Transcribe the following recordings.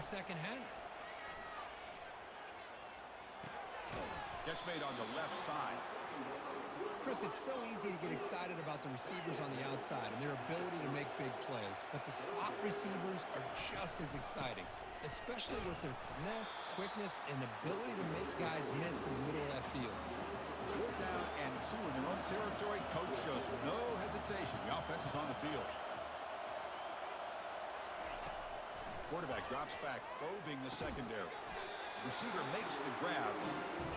second half. Catch made on the left side. Chris, it's so easy to get excited about the receivers on the outside and their ability to make big plays, but the slot receivers are just as exciting, especially with their finesse, quickness, and ability to make guys miss in the middle of that field. 4th down and 2 in their own territory. Coach shows no hesitation. The offense is on the field. Quarterback drops back, probing the secondary. Receiver makes the grab.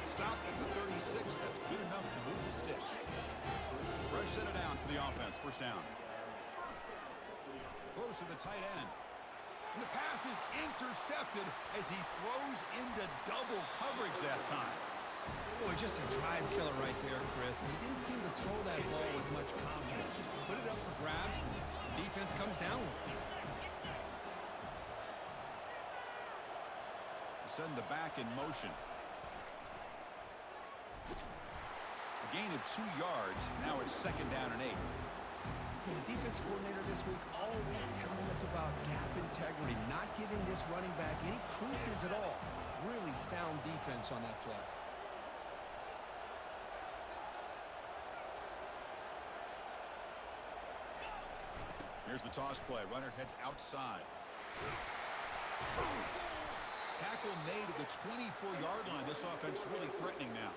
Stopped at the 36. That's good enough to move the sticks. Fresh set of downs for the offense. 1st down. Throws to the tight end. And the pass is intercepted as he throws into double coverage that time. Boy, just a drive killer right there, Chris. He didn't seem to throw that ball with much confidence. Just put it up for grabs, and the defense comes down with it. Send the back in motion. A gain of 2 yards. Now it's 2nd down and 8. The defense coordinator this week all week telling us about gap integrity, not giving this running back any creases at all. Really sound defense on that play. Here's the toss play. Runner heads outside. Tackle made at the 24-yard line. This offense really threatening now.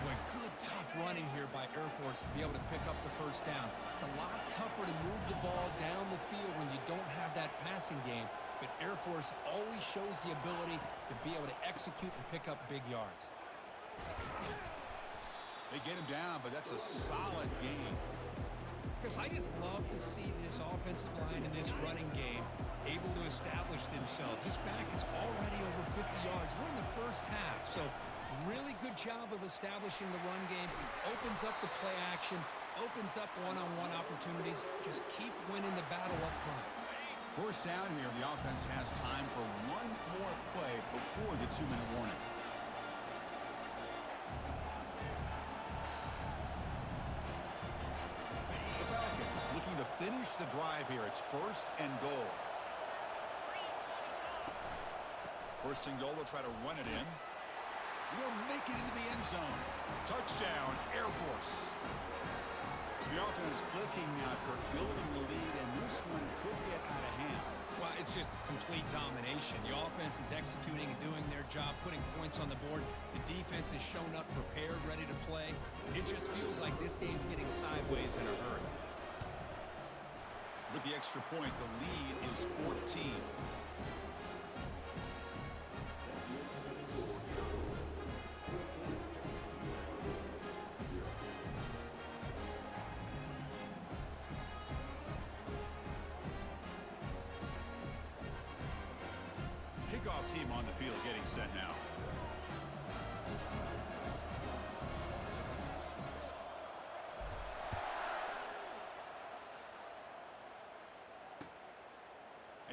Boy, good tough running here by Air Force to be able to pick up the 1st down. It's a lot tougher to move the ball down the field when you don't have that passing game, but Air Force always shows the ability to be able to execute and pick up big yards. They get him down, but that's a solid gain. Because I just love to see this offensive line in this running game able to establish themselves. This back is already over 50 yards. We're in the 1st half, so really good job of establishing the run game. Opens up the play action, opens up one-on-one opportunities. Just keep winning the battle up front. 1st down here. The offense has time for one more play before the 2-minute warning. Looking to finish the drive here. It's 1st and goal. 1st and goal. They'll try to run it in. He'll make it into the end zone. Touchdown, Air Force. So the offense clicking now, Kirk, building the lead, and this one could get out of hand. Well, it's just complete domination. The offense is executing and doing their job, putting points on the board. The defense has shown up prepared, ready to play. It just feels like this game's getting sideways in a hurry. With the extra point, the lead is 14. Kickoff team on the field getting set now.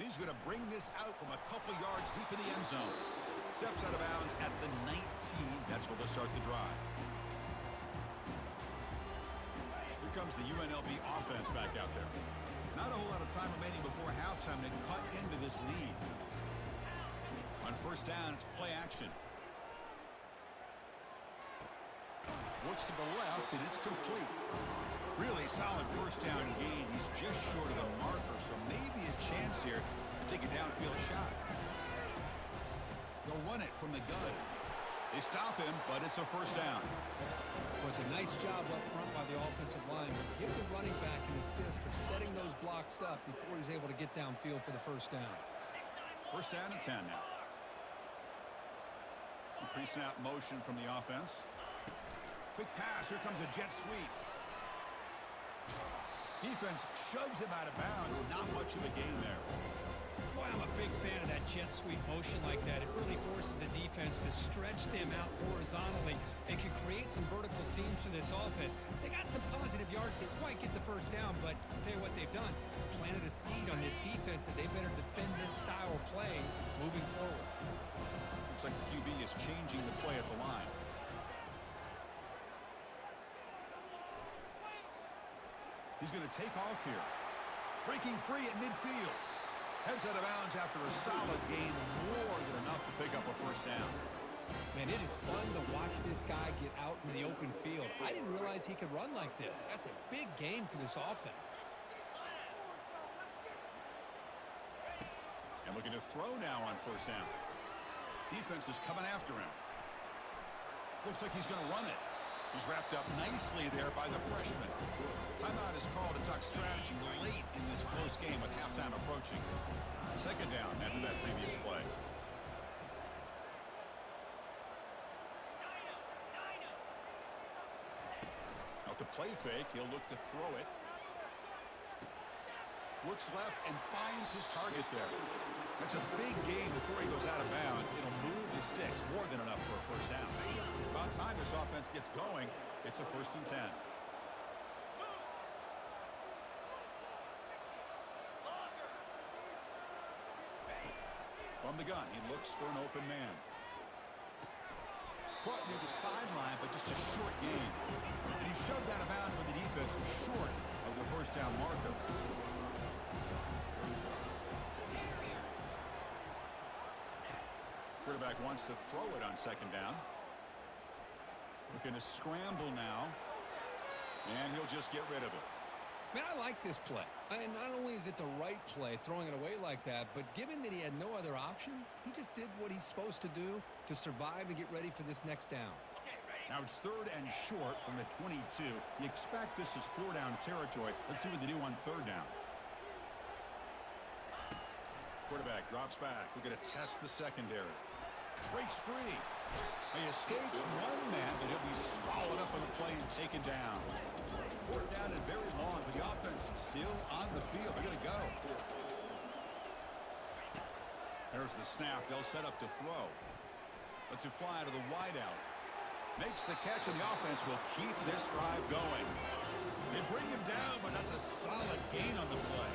And he's going to bring this out from a couple yards deep in the end zone. Steps out of bounds at the 19. That's where they'll start the drive. Here comes the UNLV offense back out there. Not a whole lot of time remaining before halftime to cut into this lead. On 1st down, it's play action. Looks to the left, and it's complete. Really solid 1st down gain. He's just short of the marker, so maybe a chance here to take a downfield shot. They'll run it from the gun. They stop him, but it's a 1st down. It was a nice job up front by the offensive line, but give the running back an assist for setting those blocks up before he's able to get downfield for the 1st down. 1st down and 10 now. Pre-snap motion from the offense. Quick pass. Here comes a jet sweep. Defense shoves him out of bounds. Not much of a gain there. Boy, I'm a big fan of that jet sweep motion like that. It really forces the defense to stretch them out horizontally and can create some vertical seams for this offense. They got some positive yards. Didn't quite get the 1st down, but I'll tell you what they've done. Planted a seed on this defense that they better defend this style of play moving forward. Looks like the QB is changing the play at the line. He's going to take off here. Breaking free at midfield. Heads out of bounds after a solid gain, more than enough to pick up a first down. Man, it is fun to watch this guy get out in the open field. I didn't realize he could run like this. That's a big gain for this offense. And looking to throw now on first down. Defense is coming after him. Looks like he's going to run it. He's wrapped up nicely there by the freshman. Timeout is called to talk strategy late in this close game with halftime approaching. Second down after that previous play. Off the play fake, he'll look to throw it. Looks left and finds his target there. That's a big gain before he goes out of bounds. It'll move the sticks, more than enough for a first down. About time this offense gets going. It's a 1st and 10. From the gun, he looks for an open man. Caught near the sideline, but just a short gain. And he shoved out of bounds when the defense was short of the first down marker. Quarterback wants to throw it on second down. Looking to scramble now. And he'll just get rid of it. Man, I like this play. And not only is it the right play, throwing it away like that, but given that he had no other option, he just did what he's supposed to do to survive and get ready for this next down. Now it's 3rd and short from the 22. You expect this is 4-down territory. Let's see what they do on 3rd down. Quarterback drops back. We're going to test the secondary. Breaks free. He escapes one man, but he'll be swallowed up on the play and taken down. 4th down and very long, but the offense is still on the field. They're going to go. There's the snap. They'll set up to throw. Lets it fly to the wideout. Makes the catch, and the offense will keep this drive going. They bring him down, but that's a solid gain on the play.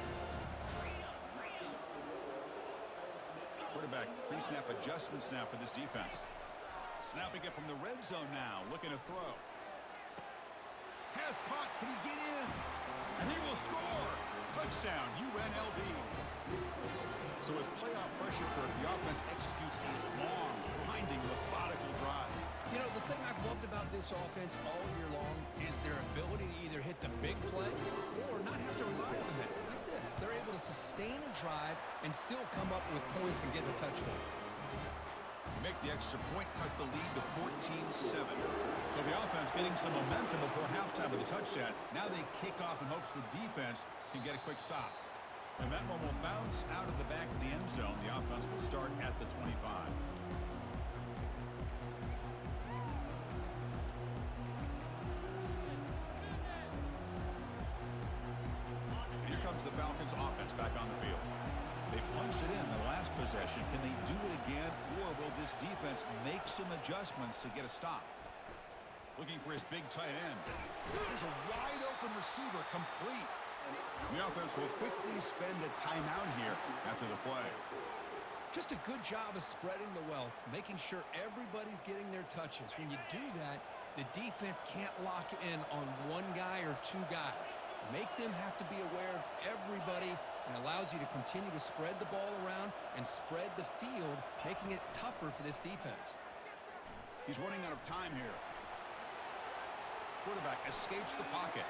Quarterback pre-snap adjustments now for this defense. Snapping it from the red zone now, looking to throw. Pass caught, can he get in? And he will score! Touchdown, UNLV. So with playoff pressure curve, the offense executes a long, grinding, methodical drive. You know, the thing I've loved about this offense all year long is their ability to either hit the big play or not have to rely on that. Like this, they're able to sustain a drive and still come up with points and get a touchdown. Make the extra point, cut the lead to 14-7. So the offense getting some momentum before halftime with the touchdown. Now they kick off in hopes the defense can get a quick stop. And that one will bounce out of the back of the end zone. The offense will start at the 25. Here comes the Falcons offense back on the field. They punched it in the last possession. Can they do it again, or will this defense make some adjustments to get a stop? Looking for his big tight end. There's a wide open receiver, complete. The offense will quickly spend a timeout here after the play. Just a good job of spreading the wealth, making sure everybody's getting their touches. When you do that, the defense can't lock in on one guy or two guys. Make them have to be aware of everybody, and allows you to continue to spread the ball around and spread the field, making it tougher for this defense. He's running out of time here. Quarterback escapes the pocket.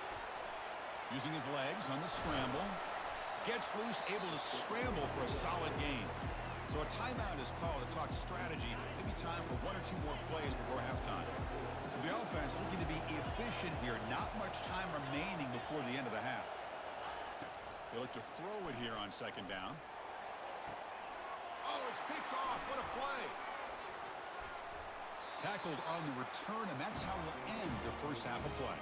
Using his legs on the scramble. Gets loose, able to scramble for a solid gain. So a timeout is called to talk strategy. Maybe time for 1 or 2 more plays before halftime. So the offense looking to be efficient here. Not much time remaining before the end of the half. They look to throw it here on second down. Oh, it's picked off. What a play. Tackled on the return, and that's how we'll end the first half of play.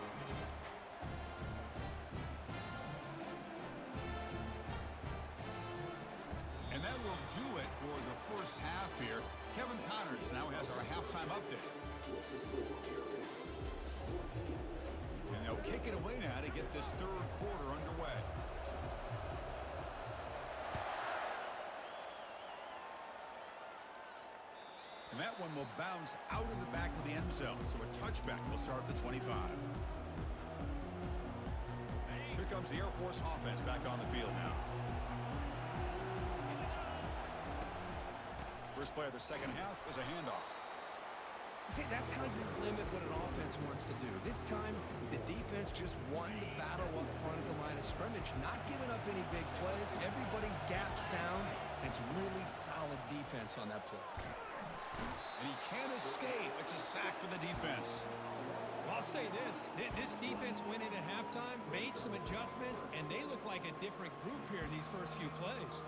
And that will do it for the first half here. Kevin Connors now has our halftime update. And they'll kick it away now to get this third quarter underway. And that one will bounce out of the back of the end zone. So a touchback will start at the 25. Here comes the Air Force offense back on the field now. First play of the second half is a handoff. See, that's how you limit what an offense wants to do. This time, the defense just won the battle up front at the line of scrimmage, not giving up any big plays. Everybody's gap sound. It's really solid defense on that play. And he can't escape. It's a sack for the defense. Well, I'll say this. This defense went in at halftime, made some adjustments, and they look like a different group here in these first few plays.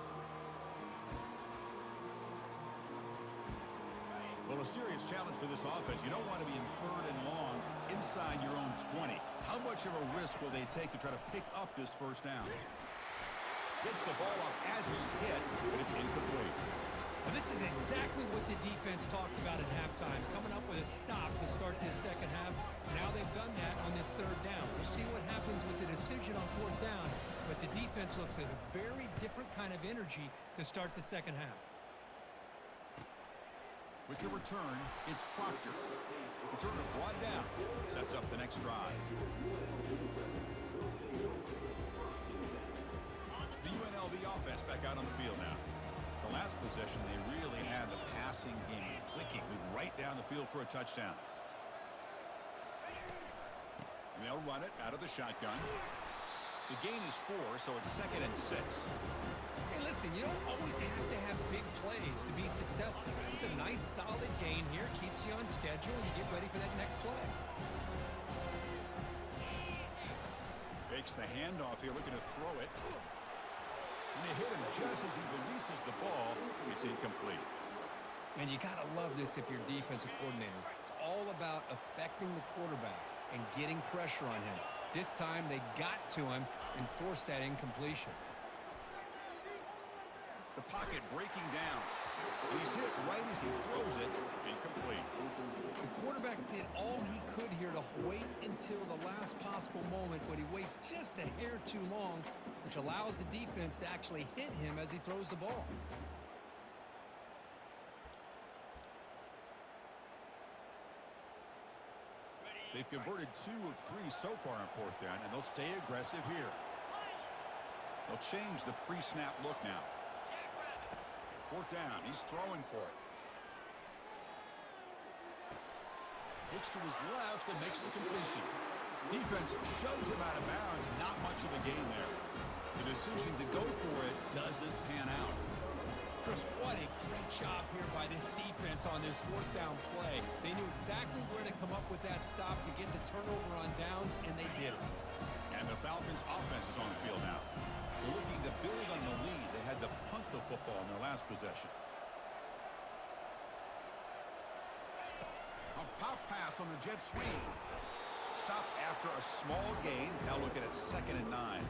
Well, a serious challenge for this offense. You don't want to be in 3rd and long inside your own 20. How much of a risk will they take to try to pick up this first down? Gets the ball off as he's hit, but it's incomplete. Well, this is exactly what the defense talked about at halftime, coming up with a stop to start this second half. Now they've done that on this 3rd down. We'll see what happens with the decision on 4th down, but the defense looks at a very different kind of energy to start the second half. With the return, it's Proctor. Return it brought down. Sets up the next drive. The UNLV offense back out on the field now. The last possession, they really had the passing game clicking. Move right down the field for a touchdown. And they'll run it out of the shotgun. The gain is 4, so it's 2nd and 6. Hey, listen, you don't always have to have big plays to be successful. It's a nice, solid gain here. Keeps you on schedule, and you get ready for that next play. Fakes the handoff here, looking to throw it. And they hit him just as he releases the ball. It's incomplete. And you got to love this if you're defensive coordinator. It's all about affecting the quarterback and getting pressure on him. This time, they got to him and forced that incompletion. The pocket breaking down. And he's hit right as he throws it. Incomplete. The quarterback did all he could here to wait until the last possible moment, but he waits just a hair too long, which allows the defense to actually hit him as he throws the ball. They've converted 2 of 3 so far on 4th down, and they'll stay aggressive here. They'll change the pre-snap look now. 4th down, he's throwing for it. Looks to his left and makes the completion. Defense shoves him out of bounds, not much of a gain there. The decision to go for it doesn't pan out. Chris, what a great job here by this defense on this 4th down play. They knew exactly where to come up with that stop to get the turnover on downs, and they did it. And the Falcons' offense is on the field now. They're looking to build on the lead. They had to punt the football in their last possession. A pop pass on the jet sweep. Stop after a small gain. Now looking at 2nd and 9.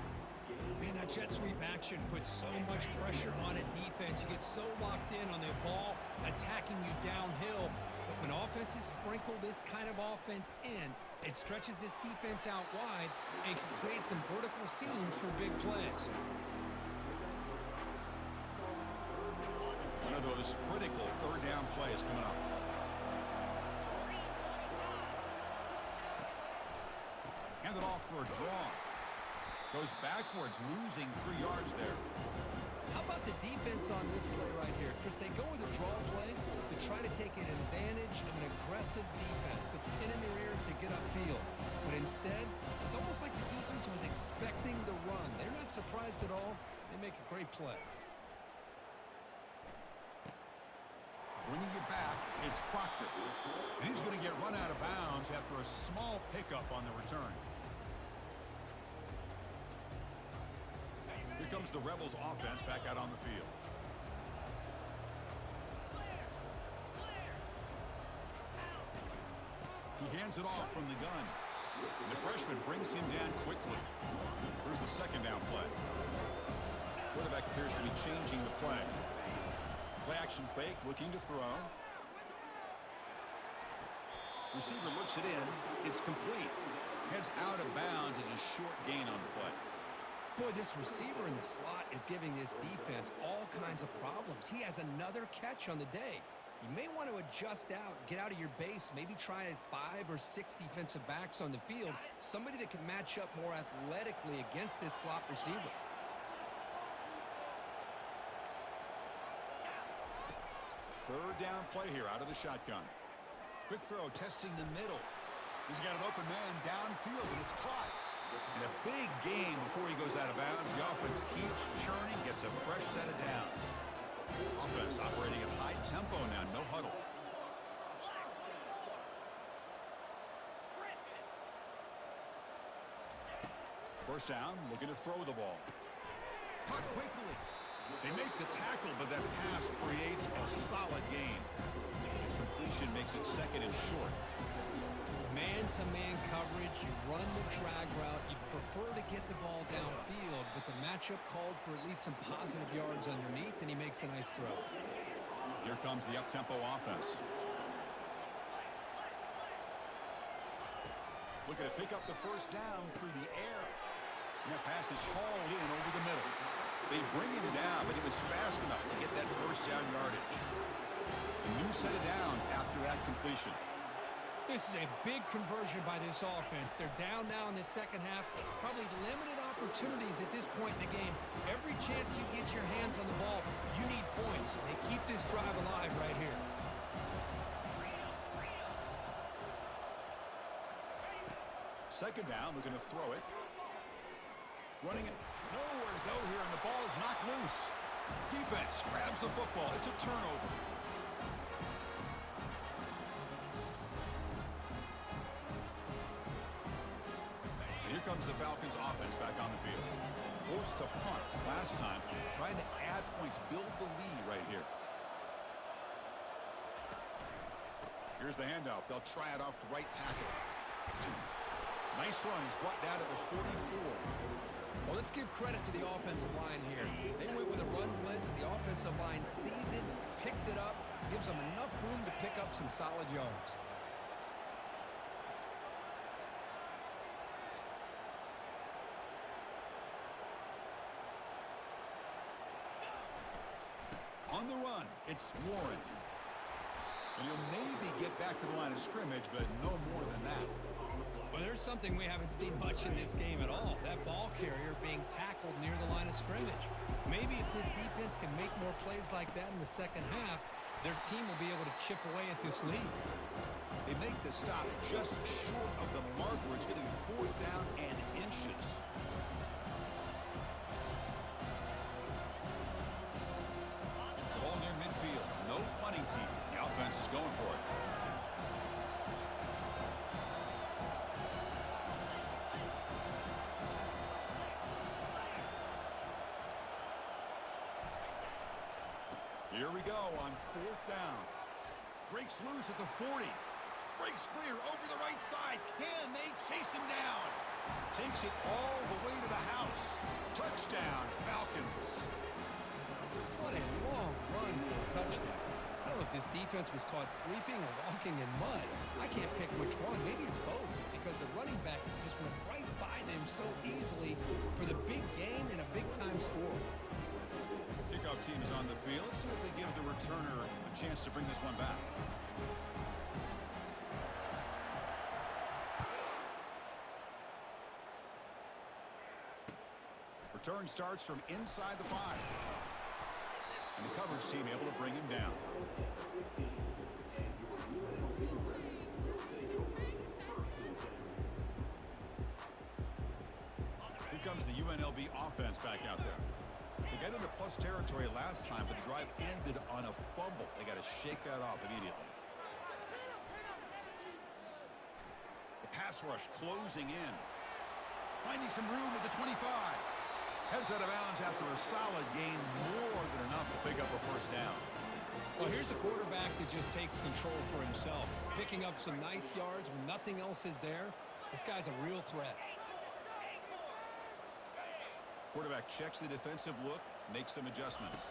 Man, that jet sweep action puts so much pressure on a defense. You get so locked in on their ball attacking you downhill. But when offenses sprinkle this kind of offense in, it stretches this defense out wide and can create some vertical seams for big plays. One of those critical 3rd down plays coming up. Hand it off for a draw. Goes backwards, losing 3 yards there. How about the defense on this play right here? Chris, they go with a draw play to try to take an advantage of an aggressive defense. The pin in their ears to get upfield. But instead, it's almost like the defense was expecting the run. They're not surprised at all. They make a great play. Bringing it back, it's Proctor. And he's going to get run out of bounds after a small pickup on the return. Here comes the Rebels offense back out on the field. He hands it off from the gun. The freshman brings him down quickly. Here's the 2nd down play. Quarterback appears to be changing the play. Play action fake, looking to throw. Receiver looks it in. It's complete. Heads out of bounds as a short gain on the play. Boy, this receiver in the slot is giving this defense all kinds of problems. He has another catch on the day. You may want to adjust out, get out of your base, maybe try 5 or 6 defensive backs on the field, somebody that can match up more athletically against this slot receiver. Third down play here out of the shotgun. Quick throw testing the middle. He's got an open man downfield, and it's caught. In a big game before he goes out of bounds, the offense keeps churning, gets a fresh set of downs. Offense operating at high tempo now, no huddle. First down, looking to throw the ball. Caught quickly. They make the tackle, but that pass creates a solid gain. Completion makes it second and short. Man-to-man coverage, you run the drag route, you prefer to get the ball downfield, but the matchup called for at least some positive yards underneath, and he makes a nice throw. Here comes the up-tempo offense. Looking to pick up the first down through the air. And that pass is hauled in over the middle. They bring him down, but he was fast enough to get that first down yardage. A new set of downs after that completion. This is a big conversion by this offense. They're down now in the second half. Probably limited opportunities at this point in the game. Every chance you get your hands on the ball, you need points. They keep this drive alive right here. Second down, looking to throw it. Running it. Nowhere to go here, and the ball is knocked loose. Defense grabs the football. It's a turnover. Here comes the Falcons offense back on the field. Forced to punt last time, trying to add points, build the lead right here. Here's the handoff. They'll try it off the right tackle. Nice run. He's brought down to the 44. Well, let's give credit to the offensive line here. They went with a run blitz. The offensive line sees it, picks it up, gives them enough room to pick up some solid yards. On the run, it's Warren. And he'll maybe get back to the line of scrimmage, but no more than that. Well, there's something we haven't seen much in this game at all. That ball carrier being tackled near the line of scrimmage. Maybe if this defense can make more plays like that in the second half, their team will be able to chip away at this lead. They make the stop just short of the mark where it's going to be fourth down and inches. Ball near midfield. No punting team. The offense is going for it. Here we go on fourth down. Breaks loose at the 40. Breaks clear over the right side. Can they chase him down? Takes it all the way to the house. Touchdown, Falcons. What a long run for a touchdown. I don't know if this defense was caught sleeping or walking in mud. I can't pick which one. Maybe it's both, because the running back just went right by them so easily for the big gain and a big-time score. Kickoff team is on the field. Let's see if they give the returner a chance to bring this one back. Return starts from inside the 5. And the coverage team able to bring him down. Here comes the UNLV offense back out there. They got into plus territory last time, but the drive ended on a fumble. They got to shake that off immediately. The pass rush closing in. Finding some room at the 25. Heads out of bounds after a solid gain, more than enough to pick up a first down. Well, here's a quarterback that just takes control for himself, picking up some nice yards when nothing else is there. This guy's a real threat. Quarterback checks the defensive look, makes some adjustments.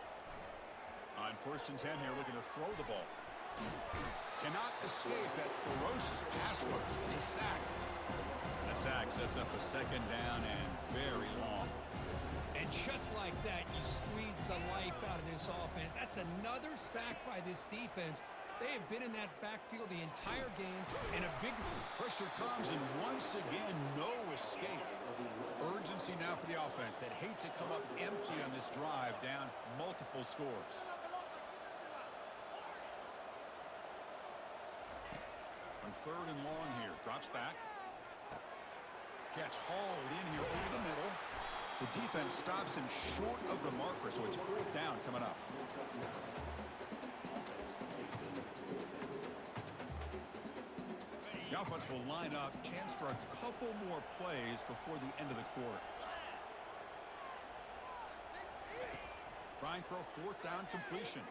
On first and 10 here, looking to throw the ball. Cannot escape that ferocious pass rush. It's a sack. That sack sets up a second down and very long. And just like that, you squeeze the life out of this offense. That's another sack by this defense. They have been in that backfield the entire game, and a big pressure comes, and once again, no escape. Urgency now for the offense that hate to come up empty on this drive, down multiple scores. third and long here. Drops back. Catch hauled in here over the middle. The defense stops him short of the marker, so it's fourth down coming up. The offense will line up. Chance for a couple more plays before the end of the quarter. Trying for a fourth down completion.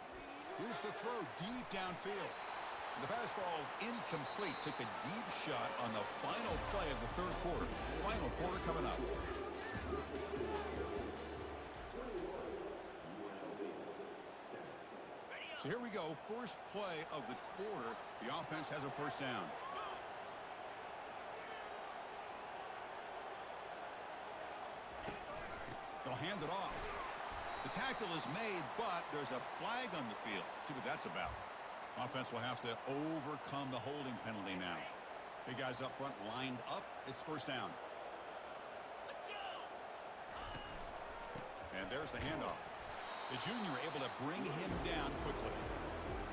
Here's the throw deep downfield. The pass falls incomplete. Took a deep shot on the final play of the third quarter. Final quarter coming up. So here we go. First play of the quarter. The offense has a first down. They'll hand it off. The tackle is made, but there's a flag on the field. Let's see what that's about. Offense will have to overcome the holding penalty now. Big guys up front lined up. It's first down. And there's the handoff. The junior able to bring him down quickly.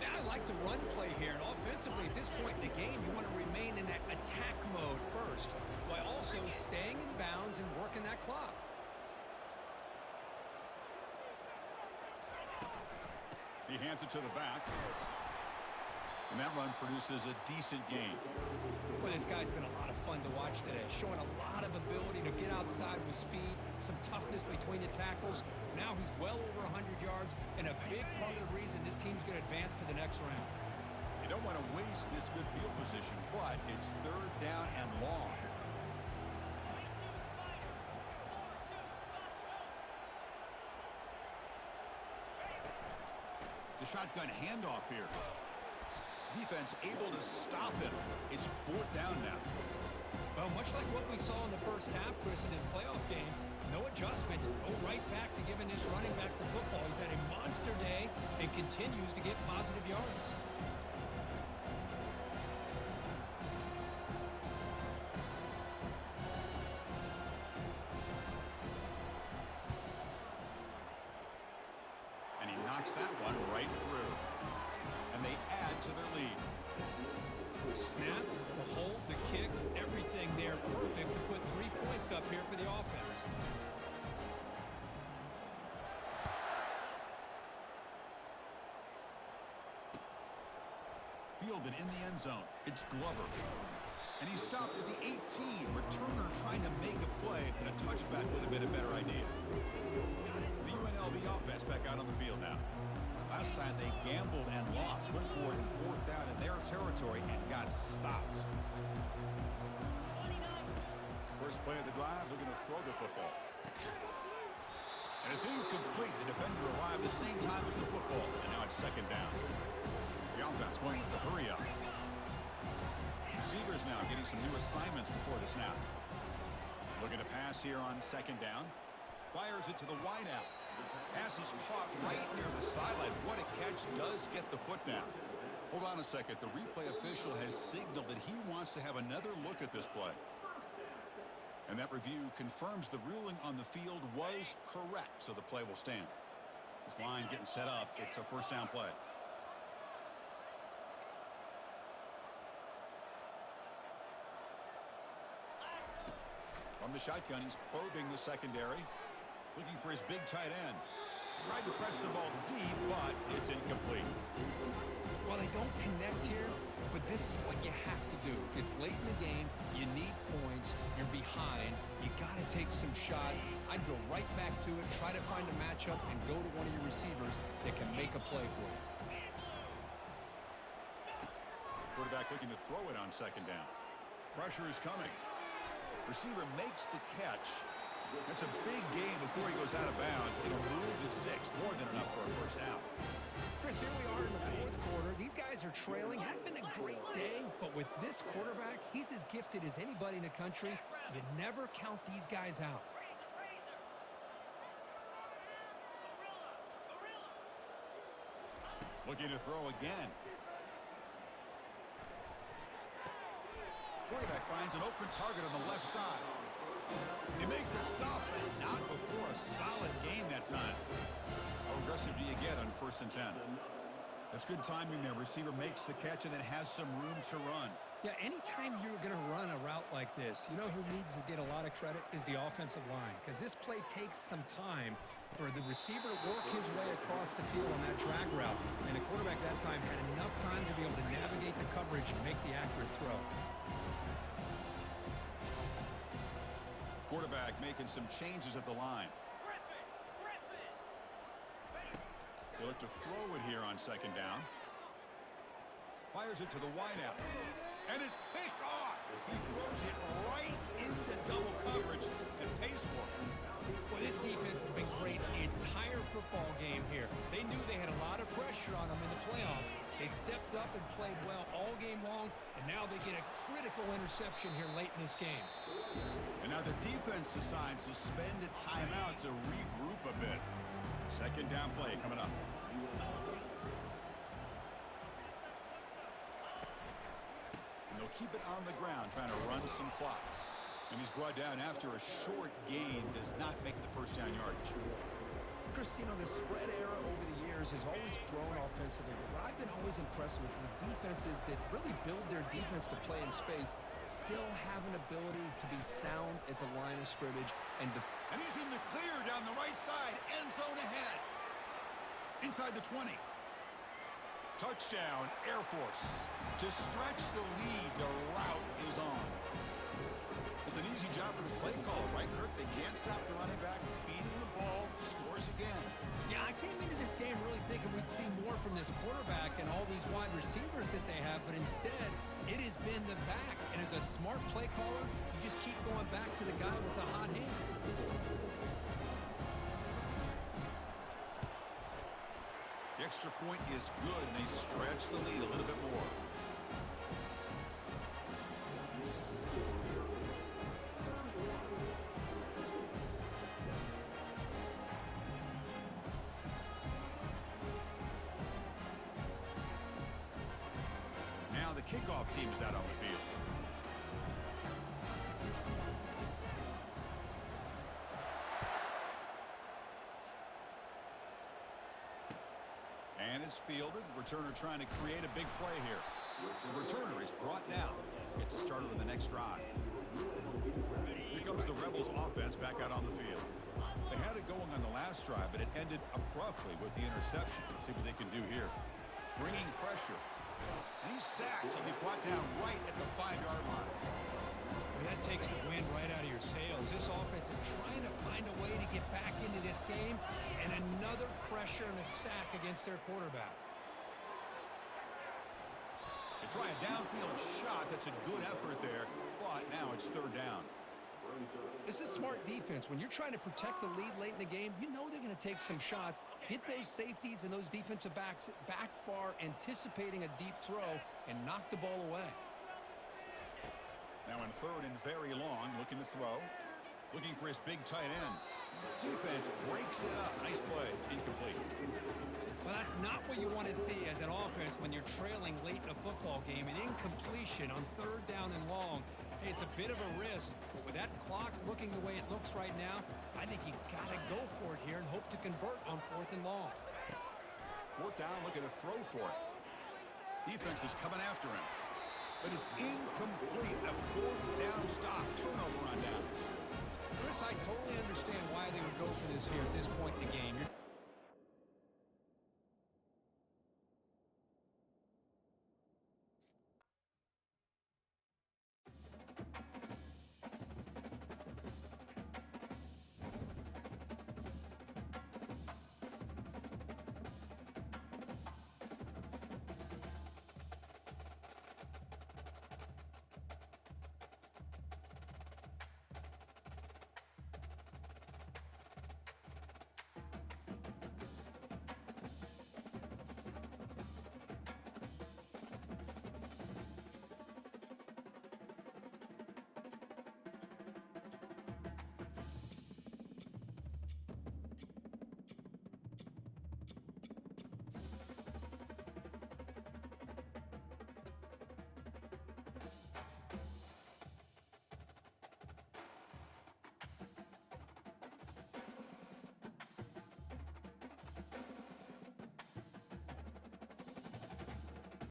Now I like the run play here. And offensively, at this point in the game, you want to remain in that attack mode first, while also staying in bounds and working that clock. He hands it to the back. And that run produces a decent gain. Well, this guy's been a lot of fun to watch today. Showing a lot of ability to get outside with speed, some toughness between the tackles. Now he's well over 100 yards, and a big part of the reason this team's going to advance to the next round. You don't want to waste this good field position, but it's third down and long. The shotgun handoff here. Defense able to stop him. It's fourth down now. Well, much like what we saw in the first half, Chris, in this playoff game, no adjustments, go right back to giving this running back the football. He's had a monster day and continues to get positive yards. That one right through. And they add to their lead. The snap, the hold, the kick, everything there perfect to put 3 points up here for the offense. Fielded in the end zone. It's Glover. And he stopped at the 18. Returner trying to make a play, and a touchback would have been a better idea. The UNLV offense back out on the field now. Last time they gambled and lost. Went for it in fourth down in their territory and got stopped. First play of the drive, looking to throw the football. And it's incomplete. The defender arrived the same time as the football. And now it's second down. The offense going with the hurry up. Receivers now getting some new assignments before the snap. Looking to pass here on second down. Fires it to the wideout. Pass is caught right near the sideline. What a catch. Does get the foot down. Hold on a second. The replay official has signaled that he wants to have another look at this play. And that review confirms the ruling on the field was correct, so the play will stand. This line getting set up. It's a first down play. From the shotgun, he's probing the secondary. Looking for his big tight end. Tried to press the ball deep, but it's incomplete. Well, they don't connect here, but this is what you have to do. It's late in the game. You need points. You're behind. You got to take some shots. I'd go right back to it, try to find a matchup, and go to one of your receivers that can make a play for you. Quarterback looking to throw it on second down. Pressure is coming. Receiver makes the catch. That's a big gain before he goes out of bounds. It'll move the sticks, more than enough for a first down. Chris, here we are in the fourth quarter. These guys are trailing. Hadn't been a great day, but with this quarterback, he's as gifted as anybody in the country. You never count these guys out. Looking to throw again. Quarterback finds an open target on the left side. They make the stop, but not before a solid gain that time. How aggressive do you get on 1st and 10? That's good timing there. Receiver makes the catch and then has some room to run. Yeah, anytime you're going to run a route like this, you know who needs to get a lot of credit is the offensive line, because this play takes some time for the receiver to work his way across the field on that drag route, and the quarterback that time had enough time to be able to navigate the coverage and make the accurate throw. Quarterback making some changes at the line. They look to throw it here on second down. Fires it to the wideout. And it's picked off. He throws it right into double coverage and pays for it. Well, this defense has been great the entire football game here. They knew they had a lot of pressure on them in the playoff. They stepped up and played well all game long, and now they get a critical interception here late in this game. And now the defense decides to spend a timeout to regroup a bit. Second down play coming up. And they'll keep it on the ground, trying to run some clock. And he's brought down after a short gain, does not make the first down yardage. Chris, you know, the spread era over the years has always grown offensively. But what I've been always impressed with defenses that really build their defense to play in space still have an ability to be sound at the line of scrimmage. And he's in the clear down the right side, end zone ahead. Inside the 20. Touchdown, Air Force. To stretch the lead, the route is on. It's an easy job for the play caller, right, Kirk? They can't stop the running back, feeding the ball, scores again. Yeah, I came into this game really thinking we'd see more from this quarterback and all these wide receivers that they have, but instead, it has been the back. And as a smart play caller, you just keep going back to the guy with a hot hand. The extra point is good, and they stretch the lead a little bit more. Now the kickoff team is out on the field. And it's fielded. Returner trying to create a big play here. The returner is brought down. Gets a starter in the next drive. Here comes the Rebels offense back out on the field. They had it going on the last drive, but it ended abruptly with the interception. Let's see what they can do here. Bringing pressure. And he's sacked. He'll be brought down right at the 5-yard line. Well, that takes the wind right out of your sails. This offense is trying to find a way to get back into this game, and another pressure and a sack against their quarterback. They try a downfield shot. That's a good effort there, but now it's third down. This is smart defense. When you're trying to protect the lead late in the game, you know they're going to take some shots, get those safeties and those defensive backs back far, anticipating a deep throw, and knock the ball away. Now in third and very long, looking to throw. Looking for his big tight end. Defense breaks it up. Nice play. Incomplete. Well, that's not what you want to see as an offense when you're trailing late in a football game. An incompletion on third down and long. Hey, it's a bit of a risk, but with that clock looking the way it looks right now, I think you got to go for it here and hope to convert on fourth and long. Fourth down, looking to throw for it. Defense is coming after him. But it's incomplete. A fourth down stop. Turnover on downs. Chris, I totally understand why they would go for this here at this point in the game.